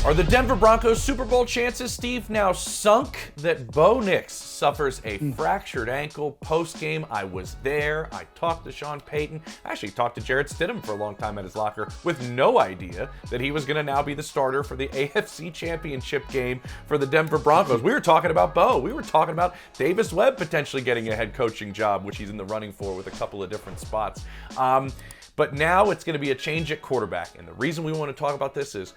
Are the Denver Broncos Super Bowl chances, Steve, now sunk that Bo Nix suffers a fractured ankle post-game? I was there. I talked to Sean Payton. I actually talked to Jarrett Stidham for a long time at his locker with no idea that he was going to now be the starter for the AFC Championship game for the Denver Broncos. We were talking about Bo. We were talking about Davis Webb potentially getting a head coaching job, which he's in the running for with a couple of different spots. But now it's going to be a change at quarterback. And the reason we want to talk about this is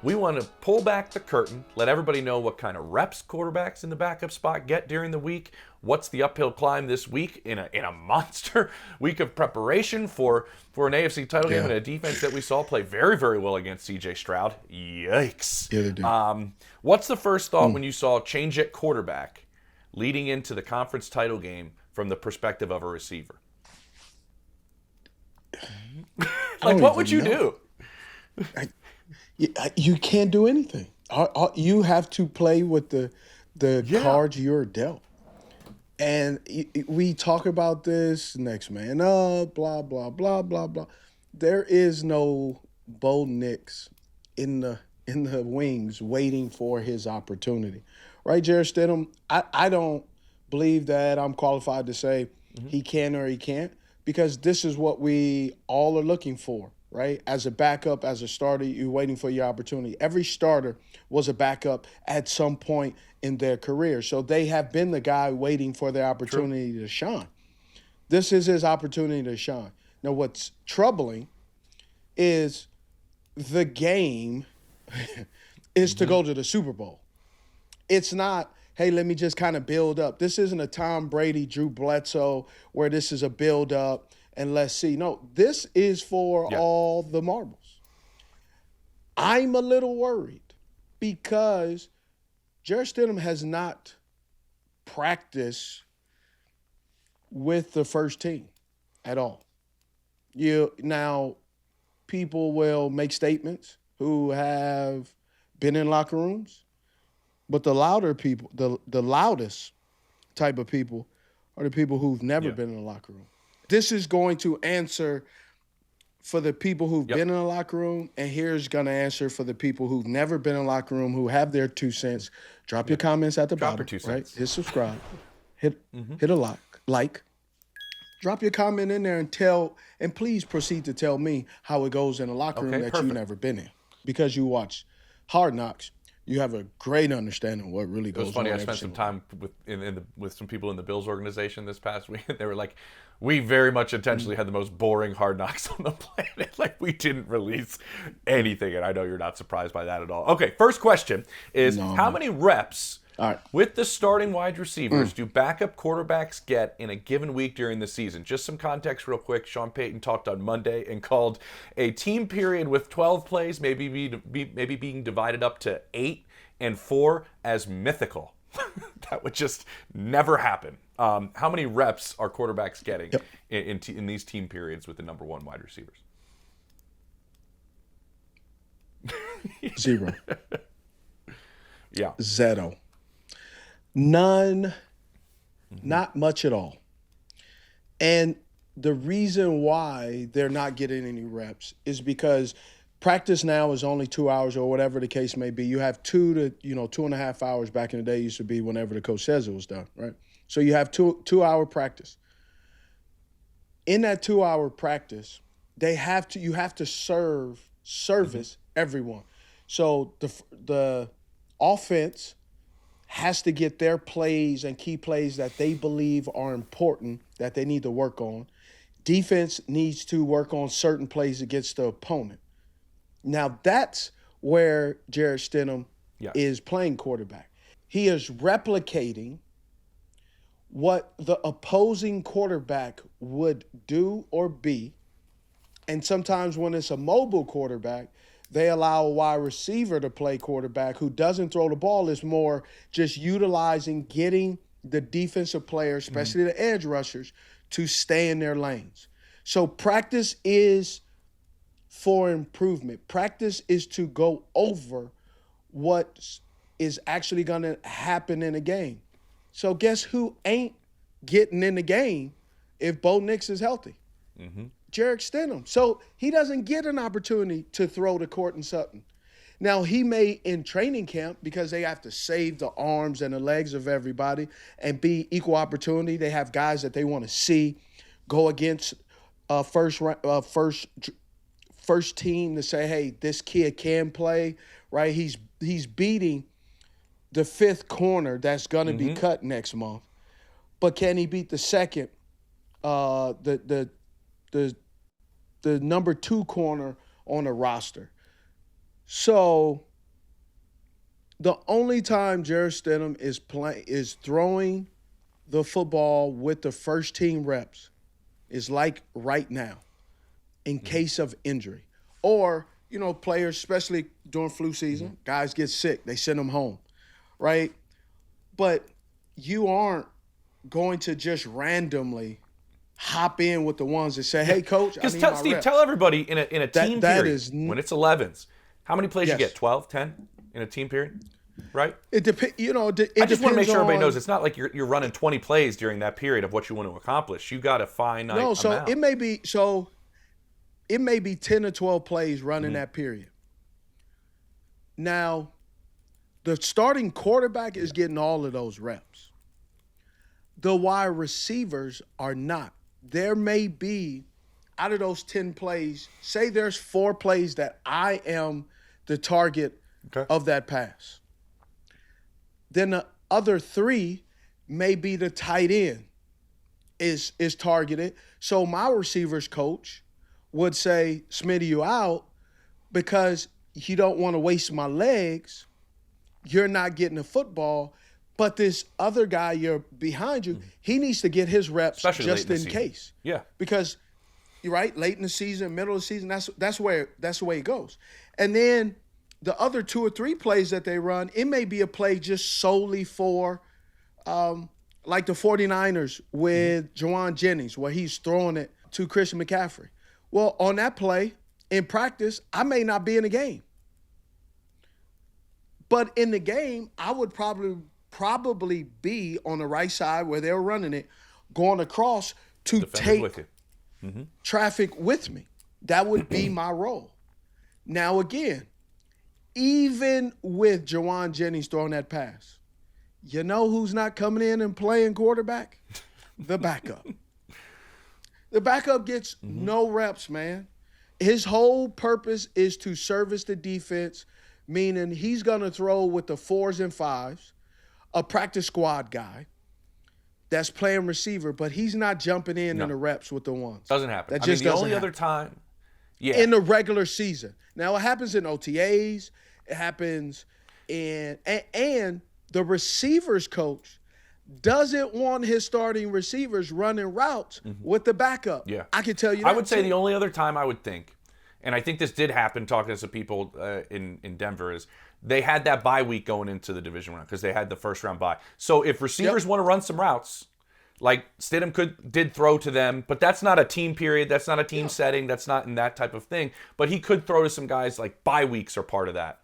we want to pull back the curtain, let everybody know what kind of reps quarterbacks in the backup spot get during the week. What's the uphill climb this week in a monster week of preparation for an AFC title game and a defense that we saw play very, very well against CJ Stroud. Yikes. Yeah, they do. What's the first thought when you saw change at quarterback leading into the conference title game from the perspective of a receiver? What would you do? You can't do anything. You have to play with the cards you're dealt. And we talk about this, next man up, blah, blah, blah, blah, blah. There is no Bo Nix in the wings waiting for his opportunity. Right, Jarrett Stidham? I don't believe that I'm qualified to say he can or he can't, because this is what we all are looking for. Right? As a backup, as a starter, you're waiting for your opportunity. Every starter was a backup at some point in their career. So they have been the guy waiting for their opportunity to shine. This is his opportunity to shine. Now, what's troubling is the game is to go to the Super Bowl. It's not, hey, let me just kind of build up. This isn't a Tom Brady, Drew Bledsoe, where this is a build up. And let's see. No, this is for all the marbles. I'm a little worried because Jarrett Stidham has not practiced with the first team at all. Now, people will make statements who have been in locker rooms, but the louder people, the loudest type of people are the people who've never been in a locker room. This is going to answer for the people who've been in a locker room, and here's going to answer for the people who've never been in a locker room, who have their 2 cents. Drop your comments at the bottom, right? Hit subscribe, hit a like. Drop your comment in there and please proceed to tell me how it goes in a locker room that you've never been in. Because you watch Hard Knocks, you have a great understanding of what really goes on. It was funny, I spent some time with some people in the Bills organization this past week. They were like, we very much intentionally had the most boring Hard Knocks on the planet. Like, we didn't release anything, and I know you're not surprised by that at all. Okay, first question is, how many reps with the starting wide receivers do backup quarterbacks get in a given week during the season? Just some context real quick. Sean Payton talked on Monday and called a team period with 12 plays, maybe being divided up to 8 and 4 as mythical. That would just never happen. How many reps are quarterbacks getting in these team periods with the number one wide receivers? 0. Yeah. 0. None. Not much at all. And the reason why they're not getting any reps is because practice now is only 2 hours or whatever the case may be. You have 2.5 hours. Back in the day used to be whenever the coach says it was done, right? So you have 2-hour practice. In that 2-hour practice, you have to service everyone. So the offense has to get their plays and key plays that they believe are important, that they need to work on. Defense needs to work on certain plays against the opponent. Now, that's where Jarrett Stidham is playing quarterback. He is replicating what the opposing quarterback would do or be. And sometimes when it's a mobile quarterback, they allow a wide receiver to play quarterback who doesn't throw the ball. It's more just utilizing, getting the defensive players, especially the edge rushers, to stay in their lanes. So practice is for improvement. Practice is to go over what is actually going to happen in a game. So guess who ain't getting in the game if Bo Nix is healthy? Jarrett Stidham. So he doesn't get an opportunity to throw to Courtland Sutton. Now, he may in training camp, because they have to save the arms and the legs of everybody and be equal opportunity. They have guys that they want to see go against first team to say, hey, this kid can play, right? He's beating the fifth corner that's going to be cut next month. But can he beat the second, the number 2 corner on the roster? So the only time Jarrett Stidham is throwing the football with the first team reps is like right now, in case of injury. Or, players, especially during flu season, guys get sick, they send them home, right? But you aren't going to just randomly hop in with the ones that say, hey, coach, I need my Steve, reps. tell everybody in a team period, when it's 11s, how many plays you get? 12, 10 in a team period, right? It depends. I just want to make sure everybody knows it's not like you're running 20 plays during that period of what you want to accomplish. You got a finite amount. So it may be 10 or 12 plays running that period. Now, the starting quarterback is getting all of those reps. The wide receivers are not. There may be, out of those 10 plays, say there's 4 plays that I am the target of that pass. Then the other 3 may be the tight end is targeted. So my receivers coach would say, Smitty, you out because you don't want to waste my legs. You're not getting the football. But this other guy you're behind you, he needs to get his reps, especially just in case. Yeah. Because you're right, late in the season, middle of the season, that's the way it goes. And then the other 2 or 3 plays that they run, it may be a play just solely for like the 49ers with Juwan Jennings, where he's throwing it to Christian McCaffrey. Well, on that play, in practice, I may not be in the game. But in the game, I would probably be on the right side where they were running it, going across to take with you. traffic with me. That would be my role. Now, again, even with Juwan Jennings throwing that pass, you know who's not coming in and playing quarterback? The backup. The backup gets no reps, man. His whole purpose is to service the defense, meaning he's going to throw with the 4s and 5s, a practice squad guy that's playing receiver, but he's not jumping in the reps with the ones. Doesn't happen. That just the doesn't only happen. other time, in the regular season. Now, it happens in OTAs. It happens and the receivers coach doesn't want his starting receivers running routes with the backup. Yeah. I can tell you that. I would say the only other time I would think, and I think this did happen talking to some people in Denver, is they had that bye week going into the division round because they had the first round bye. So if receivers want to run some routes, like Stidham did throw to them, but that's not a team period. That's not a team setting. That's not in that type of thing. But he could throw to some guys, like bye weeks are part of that.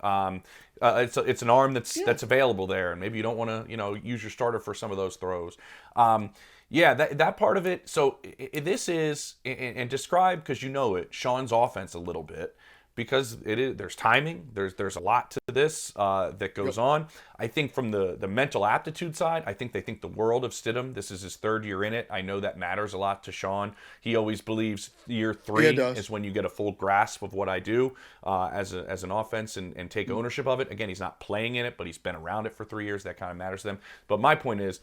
It's an arm that's available there, and maybe you don't want to use your starter for some of those throws. That part of it. So this is, and describe, because you know it, Sean's offense a little bit, because there's timing, there's a lot to this that goes on. I think from the mental aptitude side, I think they think the world of Stidham. This is his 3rd year in it. I know that matters a lot to Sean. He always believes year 3 is when you get a full grasp of what I do as an offense and take ownership of it. Again, he's not playing in it, but he's been around it for 3 years. That kind of matters to them. But my point is,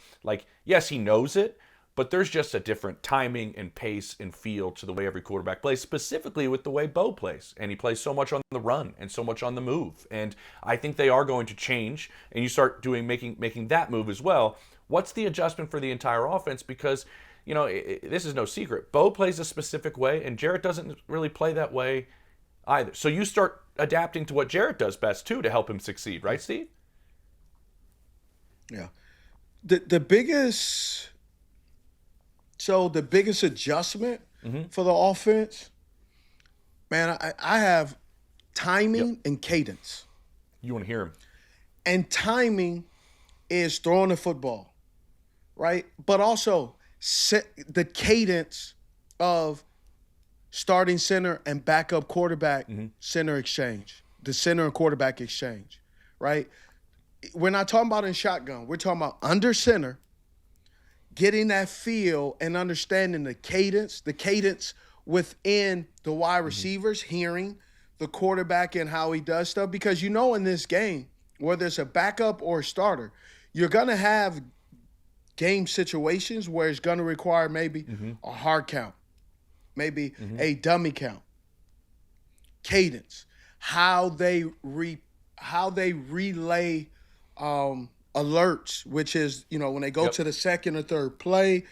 yes, he knows it, but there's just a different timing and pace and feel to the way every quarterback plays, specifically with the way Bo plays. And he plays so much on the run and so much on the move. And I think they are going to change, and you start making that move as well. What's the adjustment for the entire offense? Because, this is no secret. Bo plays a specific way, and Jarrett doesn't really play that way either. So you start adapting to what Jarrett does best, too, to help him succeed. Right, Steve? Yeah. The biggest adjustment for the offense, man, I have timing and cadence. You want to hear him. And timing is throwing the football, right? But also the cadence of starting center and backup quarterback center exchange. the center and quarterback exchange, right? We're not talking about in shotgun. We're talking about under center, getting that feel and understanding the cadence within the wide receivers, hearing the quarterback and how he does stuff. Because in this game, whether it's a backup or a starter, you're going to have game situations where it's going to require maybe a hard count, maybe a dummy count, cadence, how they relay alerts, which is, when they go to the second or third play,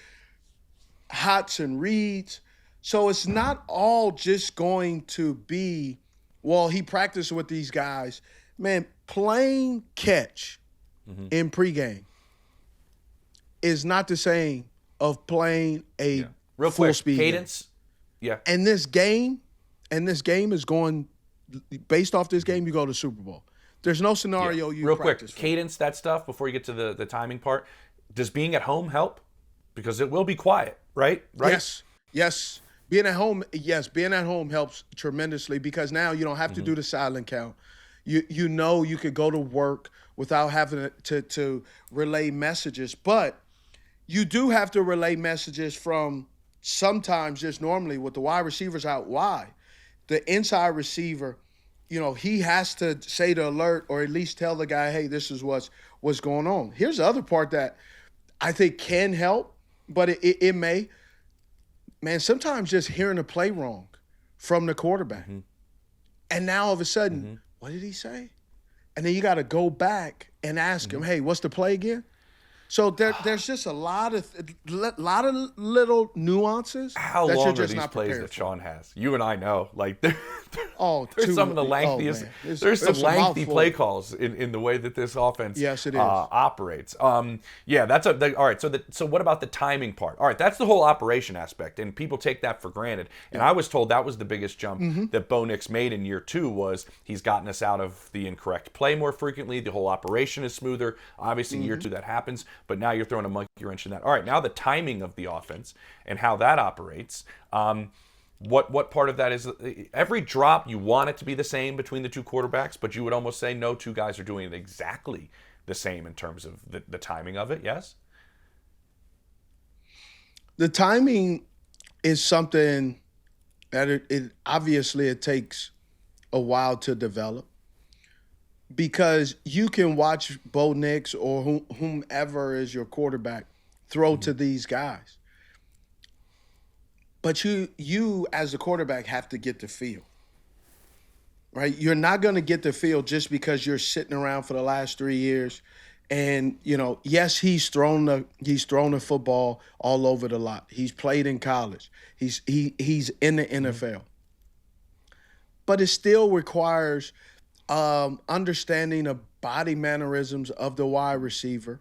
hots and reads. So it's not all just going to be, well, he practiced with these guys. Man, playing catch in pregame is not the same of playing a real full quick speed cadence. Game. Yeah. And this game is going, based off this game, you go to Super Bowl. There's no scenario you real practice quick cadence, that stuff before you get to the timing part. Does being at home help? Because it will be quiet, right? Yes. Being at home helps tremendously because now you don't have to do the silent count. You could go to work without having to relay messages, but you do have to relay messages from sometimes just normally with the wide receivers out wide. The inside receiver, he has to say the alert or at least tell the guy, hey, this is what's going on. Here's the other part that I think can help, but it may. Man, sometimes just hearing a play wrong from the quarterback. And now all of a sudden, what did he say? And then you got to go back and ask him, hey, what's the play again? So there's just a lot of little nuances. How that long you're just are these not plays that for. Sean has? You and I know, like there's too, some of the lengthiest. There's some lengthy play calls in the way that this offense operates. That's all right. So what about the timing part? All right, that's the whole operation aspect, and people take that for granted. And I was told that was the biggest jump that Bo Nix made in year 2 was he's gotten us out of the incorrect play more frequently. The whole operation is smoother. Obviously, year 2 that happens. But now you're throwing a monkey wrench in that. All right, now the timing of the offense and how that operates. What part of that is every drop you want it to be the same between the two quarterbacks, but you would almost say no two guys are doing it exactly the same in terms of the timing of it, yes? The timing is something that it obviously it takes a while to develop. Because you can watch Bo Nix or whomever is your quarterback throw to these guys. But you as a quarterback have to get the feel, right? You're not going to get the feel just because you're sitting around for the last 3 years. And, yes, he's thrown the football all over the lot. He's played in college. He's in the NFL. But it still requires understanding the body mannerisms of the wide receiver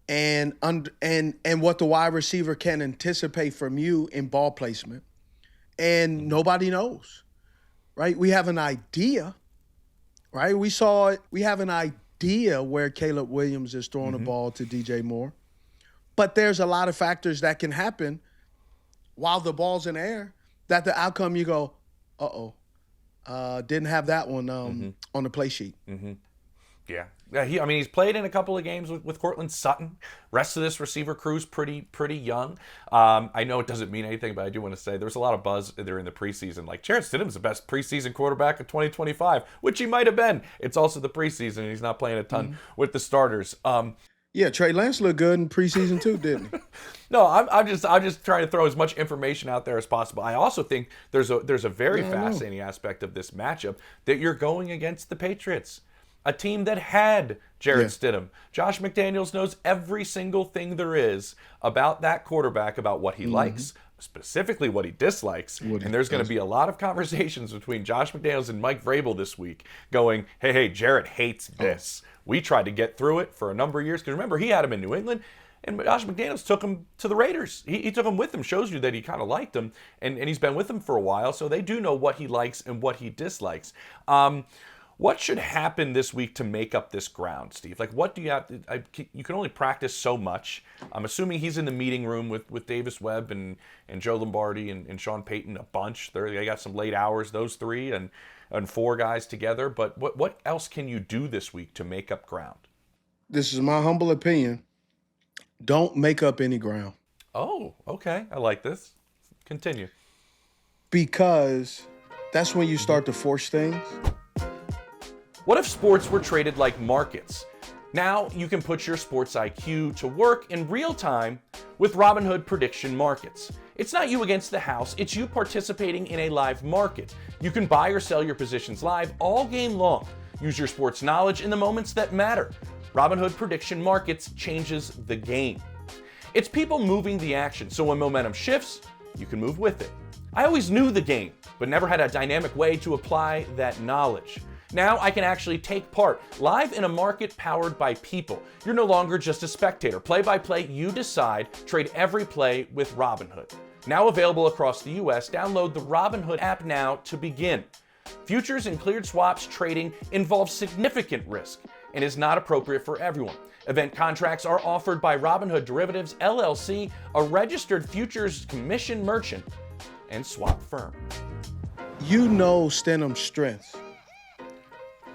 and what the wide receiver can anticipate from you in ball placement. And nobody knows, right? We have an idea, right? We saw it. We have an idea where Caleb Williams is throwing the ball to DJ Moore. But there's a lot of factors that can happen while the ball's in the air that the outcome you go, uh-oh. Didn't have that one on the play sheet. Yeah, he's played in a couple of games with Cortland Sutton. Rest of this receiver crew's pretty young. I know it doesn't mean anything, but I do want to say there was a lot of buzz during the preseason. Like Jarrett Stidham's the best preseason quarterback of 2025, which he might have been. It's also the preseason, and he's not playing a ton with the starters. Yeah, Trey Lance looked good in preseason too, didn't he? No, I'm just trying to throw as much information out there as possible. I also think there's a very fascinating aspect of this matchup that you're going against the Patriots, a team that had Jarrett Stidham. Josh McDaniels knows every single thing there is about that quarterback, about what he likes, specifically what he dislikes. And there's going to be a lot of conversations between Josh McDaniels and Mike Vrabel this week going, hey, Jarrett hates this. We tried to get through it for a number of years. Because remember, he had him in New England, and Josh McDaniels took him to the Raiders. He took him with him, shows you that he kind of liked him, and he's been with him for a while, so they do know what he likes and what he dislikes. What should happen this week to make up this ground, Steve? Like, what do you have to, you can only practice so much. I'm assuming he's in the meeting room with Davis Webb and Joe Lombardi and Sean Payton a bunch. They got some late hours, those three, and 4 guys together. But what else can you do this week to make up ground? This is my humble opinion. Don't make up any ground. Oh, okay. I like this. Continue. Because that's when you start to force things. What if sports were traded like markets? Now you can put your sports IQ to work in real time with Robinhood prediction markets. It's not you against the house, it's you participating in a live market. You can buy or sell your positions live all game long. Use your sports knowledge in the moments that matter. Robinhood prediction markets changes the game. It's people moving the action, so when momentum shifts, you can move with it. I always knew the game, but never had a dynamic way to apply that knowledge. Now I can actually take part live in a market powered by people. You're no longer just a spectator. Play by play, you decide. Trade every play with Robinhood. Now available across the US, download the Robinhood app now to begin. Futures and cleared swaps trading involves significant risk and is not appropriate for everyone. Event contracts are offered by Robinhood Derivatives LLC, a registered futures commission merchant and swap firm. You know Stidham's strengths.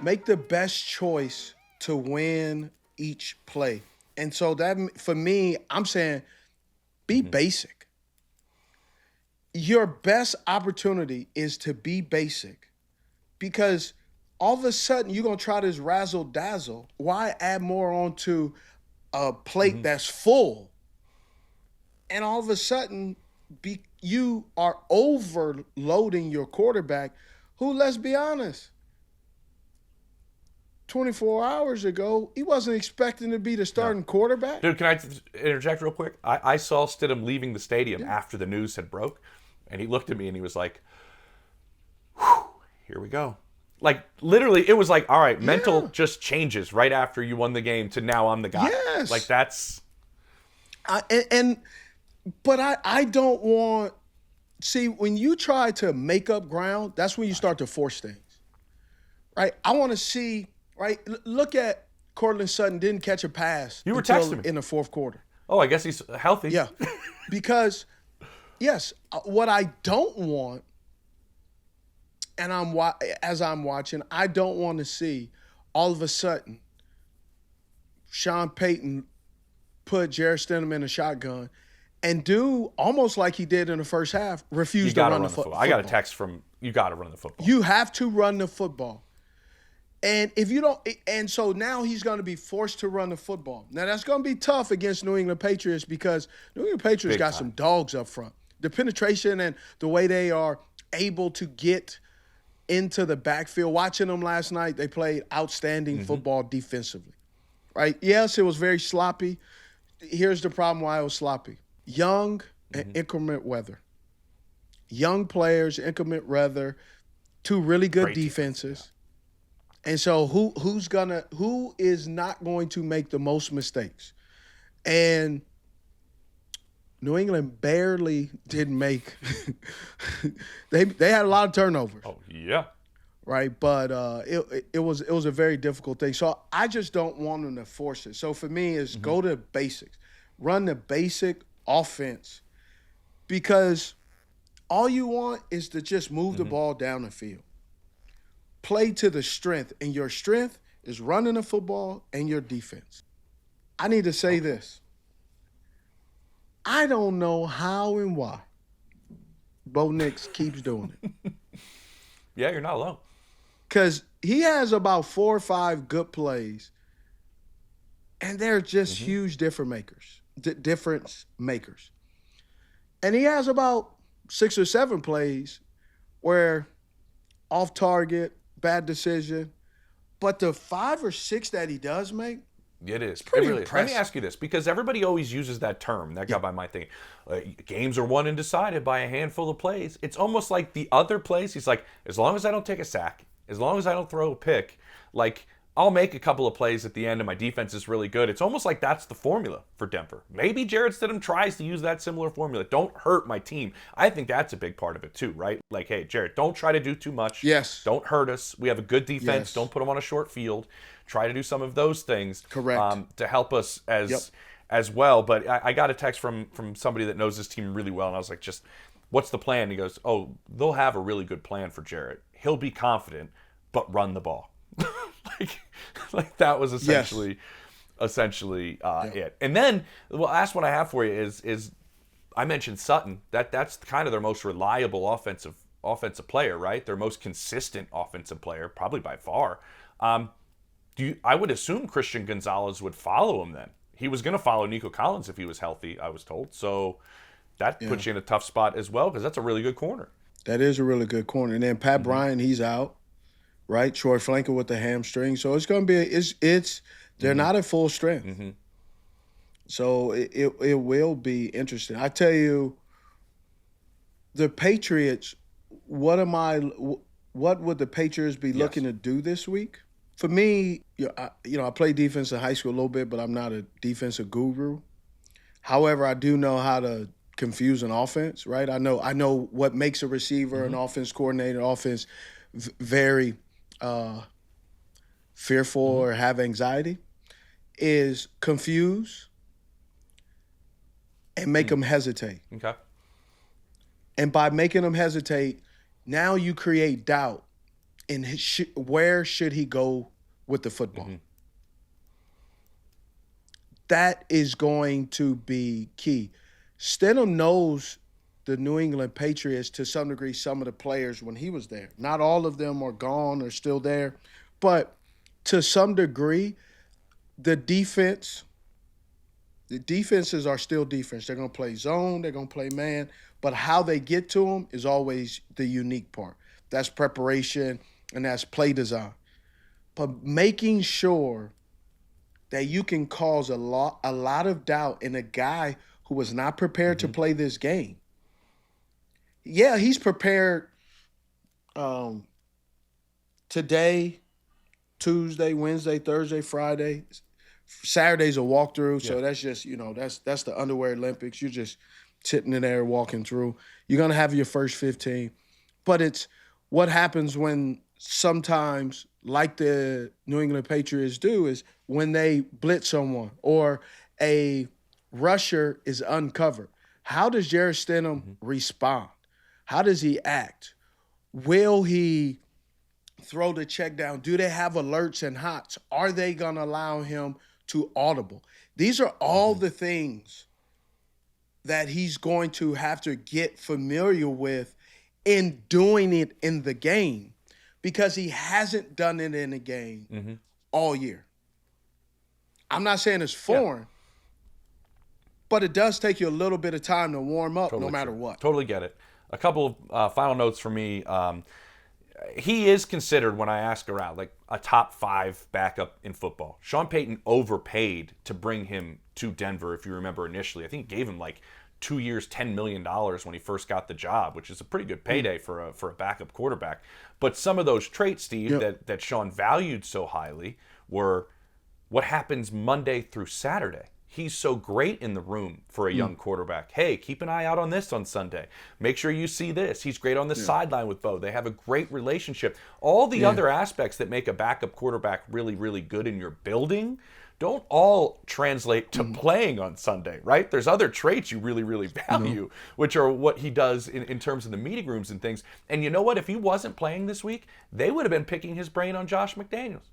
Make the best choice to win each play. And so that, for me, I'm saying be basic. Your best opportunity is to be basic, because all of a sudden you're going to try this razzle dazzle. Why add more onto a plate that's full? And all of a sudden you are overloading your quarterback, who, let's be honest, 24 hours ago, he wasn't expecting to be the starting quarterback. Dude, can I interject real quick? I saw Stidham leaving the stadium after the news had broke, and he looked at me and he was like, whew, here we go. Like, literally, it was like, all right, mental just changes right after you won the game to now I'm the guy. Yes. Like, that's... But I don't want... See, when you try to make up ground, that's when you start to force things, right? I want to see... Right, look at Cortland Sutton didn't catch a pass you were texting me in the fourth quarter. Oh, I guess he's healthy. Yeah, because yes, what I don't want, and as I'm watching, I don't want to see all of a sudden Sean Payton put Jarrett Stidham in a shotgun and do almost like he did in the first half, refuse to run the football. I got a text from you got to run the football. You have to run the football. And if you don't, and so now he's going to be forced to run the football. Now that's going to be tough against New England Patriots, because New England Patriots got some dogs up front. The penetration and the way they are able to get into the backfield. Watching them last night, they played outstanding football defensively, right? Yes, it was very sloppy. Here's the problem why it was sloppy. Young and inclement weather. Young players, inclement weather, 2 really good Great defenses. Yeah. And so who is not going to make the most mistakes? And New England barely didn't make they had a lot of turnovers. Oh, yeah. Right, but it was a very difficult thing. So I just don't want them to force it. So for me, is go to basics. Run the basic offense, because all you want is to just move the ball down the field. Play to the strength, and your strength is running the football and your defense. I need to say this. I don't know how and why Bo Nix keeps doing it. Yeah, you're not alone. Because he has about 4 or 5 good plays, and they're just huge difference makers. And he has about 6 or 7 plays where off target, bad decision. But the 5 or 6 that he does make, it is. pretty It really is. Let me impressive. ask you this, because everybody always uses that term. That got by my thinking. Games are won and decided by a handful of plays. It's almost like the other plays, he's like, as long as I don't take a sack, as long as I don't throw a pick, like, I'll make a couple of plays at the end and my defense is really good. It's almost like that's the formula for Denver. Maybe Jarrett Stidham tries to use that similar formula. Don't hurt my team. I think that's a big part of it too, right? Like, hey, Jarrett, don't try to do too much. Yes. Don't hurt us. We have a good defense. Yes. Don't put them on a short field. Try to do some of those things. Correct. To help us as well. But I got a text from somebody that knows this team really well, and I was like, just what's the plan? And he goes, oh, they'll have a really good plan for Jarrett. He'll be confident, but run the ball. like that was essentially it. And then the last one I have for you is I mentioned Sutton. That's kind of their most reliable offensive player, right? Their most consistent offensive player, probably by far. I would assume Christian Gonzalez would follow him then. He was going to follow Nico Collins if he was healthy, I was told. So that puts you in a tough spot as well because that's a really good corner. That is a really good corner. And then Pat Bryant, he's out, right? Troy Flanker with the hamstring. So it's going to be they're not at full strength. Mm-hmm. So it will be interesting. I tell you, the Patriots, what would the Patriots be looking to do this week? For me, I played defense in high school a little bit, but I'm not a defensive guru. However, I do know how to confuse an offense, right? I know what makes a receiver, an offense coordinator, offense very fearful or have anxiety, is confuse and make them hesitate. Okay. And by making them hesitate, now you create doubt in where should he go with the football. Mm-hmm. That is going to be key. Stidham knows the New England Patriots to some degree, some of the players when he was there. Not all of them are gone or still there, but to some degree, the defenses are still defense. They're going to play zone, they're going to play man, but how they get to them is always the unique part. That's preparation and that's play design. But making sure that you can cause a lot of doubt in a guy who was not prepared to play this game. Yeah, he's prepared today, Tuesday, Wednesday, Thursday, Friday. Saturday's a walkthrough, so that's just, that's the underwear Olympics. You're just sitting in there walking through. You're going to have your first 15. But it's what happens when sometimes, like the New England Patriots do, is when they blitz someone or a rusher is uncovered. How does Jarrett Stidham respond? How does he act? Will he throw the check down? Do they have alerts and hots? Are they going to allow him to audible? These are all the things that he's going to have to get familiar with in doing it in the game because he hasn't done it in a game all year. I'm not saying it's foreign, but it does take you a little bit of time to warm up no matter what. Totally get it. A couple of final notes for me. He is considered, when I ask around, like a top 5 backup in football. Sean Payton overpaid to bring him to Denver, if you remember initially. I think he gave him like 2 years, $10 million when he first got the job, which is a pretty good payday for a backup quarterback. But some of those traits, Steve, that Sean valued so highly were what happens Monday through Saturday. He's so great in the room for a young quarterback. Hey, keep an eye out on this on Sunday. Make sure you see this. He's great on the sideline with Bo. They have a great relationship. All the other aspects that make a backup quarterback really, really good in your building don't all translate to playing on Sunday, right? There's other traits you really, really value, which are what he does in terms of the meeting rooms and things. And you know what? If he wasn't playing this week, they would have been picking his brain on Josh McDaniels.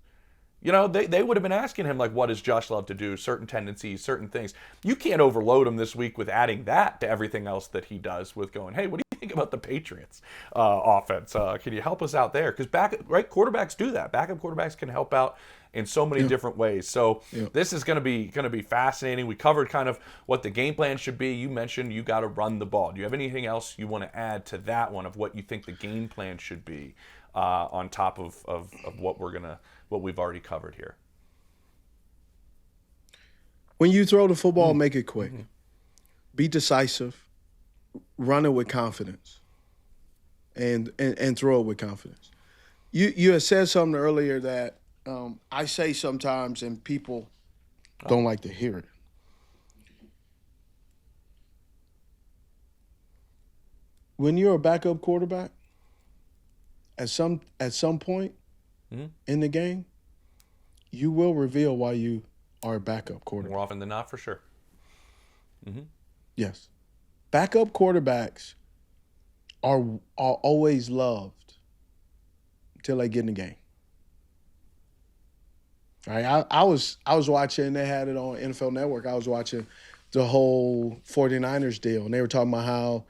They would have been asking him, like, what does Josh love to do? Certain tendencies, certain things. You can't overload him this week with adding that to everything else that he does with going, hey, what do you think about the Patriots offense? Can you help us out there? Because quarterbacks do that. Backup quarterbacks can help out in so many different ways. So this is going to be fascinating. We covered kind of what the game plan should be. You mentioned you got to run the ball. Do you have anything else you want to add to that one of what you think the game plan should be on top of what we've already covered here? When you throw the football, make it quick. Be decisive. Run it with confidence. And throw it with confidence. You had said something earlier that I say sometimes, and people don't like to hear it. When you're a backup quarterback, at some point in the game, you will reveal why you are a backup quarterback. More often than not, for sure. Yes. Backup quarterbacks are always loved until they get in the game. All right, I was watching, they had it on NFL Network. I was watching the whole 49ers deal, and they were talking about how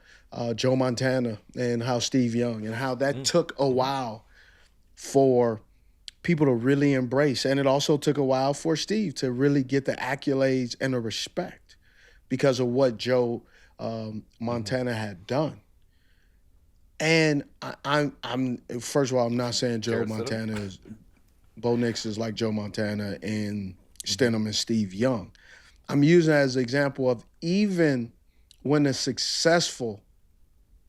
Joe Montana and how Steve Young and how that took a while for people to really embrace. And it also took a while for Steve to really get the accolades and the respect because of what Joe Montana had done. And I'm first of all, I'm not saying Joe Montana is Bo Nix is like Joe Montana and Stidham and Steve Young. I'm using it as an example of even when the successful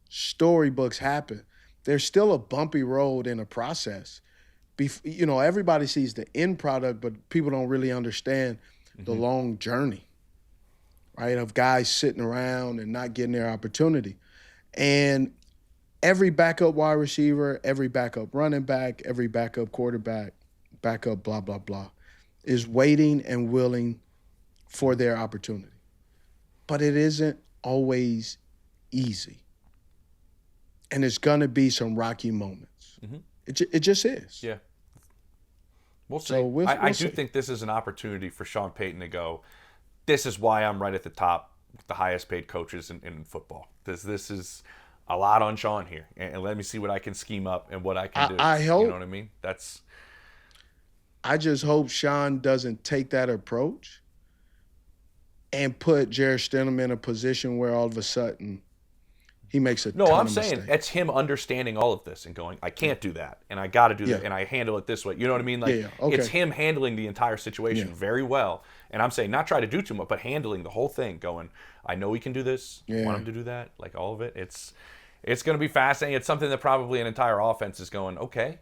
storybooks happen, there's still a bumpy road in a process. Everybody sees the end product, but people don't really understand the long journey, right, of guys sitting around and not getting their opportunity. And every backup wide receiver, every backup running back, every backup quarterback, backup blah, blah, blah, is waiting and willing for their opportunity. But it isn't always easy. And there's going to be some rocky moments. It just is. Yeah. We'll see. So we'll I see. do think this is an opportunity for Sean Payton to go, this is why I'm right at the top with the highest paid coaches in football. This is a lot on Sean here. And let me see what I can scheme up and what I can do. I hope. You know what I mean? I just hope Sean doesn't take that approach and put Jarrett Stidham in a position where all of a sudden he makes a ton I'm of saying mistakes. it's him understanding all of this and going, I can't do that, and I got to do that, and I handle it this way. You know what I mean? Like, Okay. It's him handling the entire situation very well. And I'm saying not try to do too much, but handling the whole thing, going, I know he can do this. I want him to do that. Like, all of it. It's going to be fascinating. It's something that probably an entire offense is going, okay,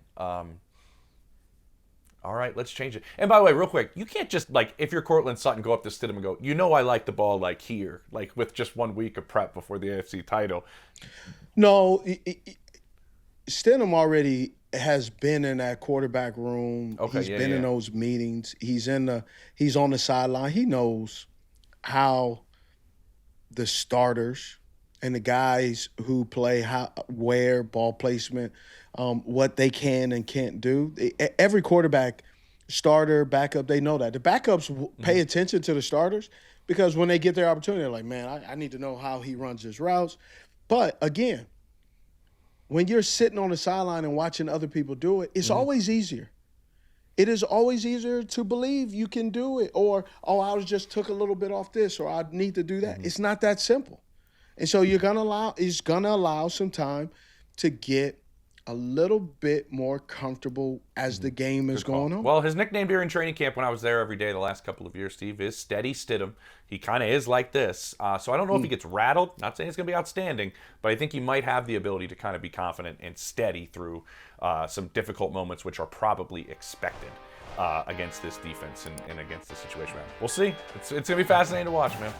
all right, let's change it. And by the way, real quick, you can't just, like, if you're Cortland Sutton, go up to Stidham and go, I like the ball, like, here, like, with just 1 week of prep before the AFC title. No, Stidham already has been in that quarterback room. Okay, He's been in those meetings. He's on the sideline. He knows how the starters and the guys who play where ball placement, what they can and can't do. Every quarterback, starter, backup, they know that. The backups pay attention to the starters because when they get their opportunity, they're like, man, I need to know how he runs his routes. But again, when you're sitting on the sideline and watching other people do it, it's always easier. It is always easier to believe you can do it, or, I just took a little bit off this, or I need to do that. It's not that simple. And so it's gonna allow some time to get a little bit more comfortable as the game is going on. Well, his nickname during training camp when I was there every day the last couple of years, Steve, is Steady Stidham. He kind of is like this. So I don't know if he gets rattled. Not saying it's going to be outstanding, but I think he might have the ability to kind of be confident and steady through some difficult moments, which are probably expected against this defense and against this situation. We'll see. It's going to be fascinating to watch, man.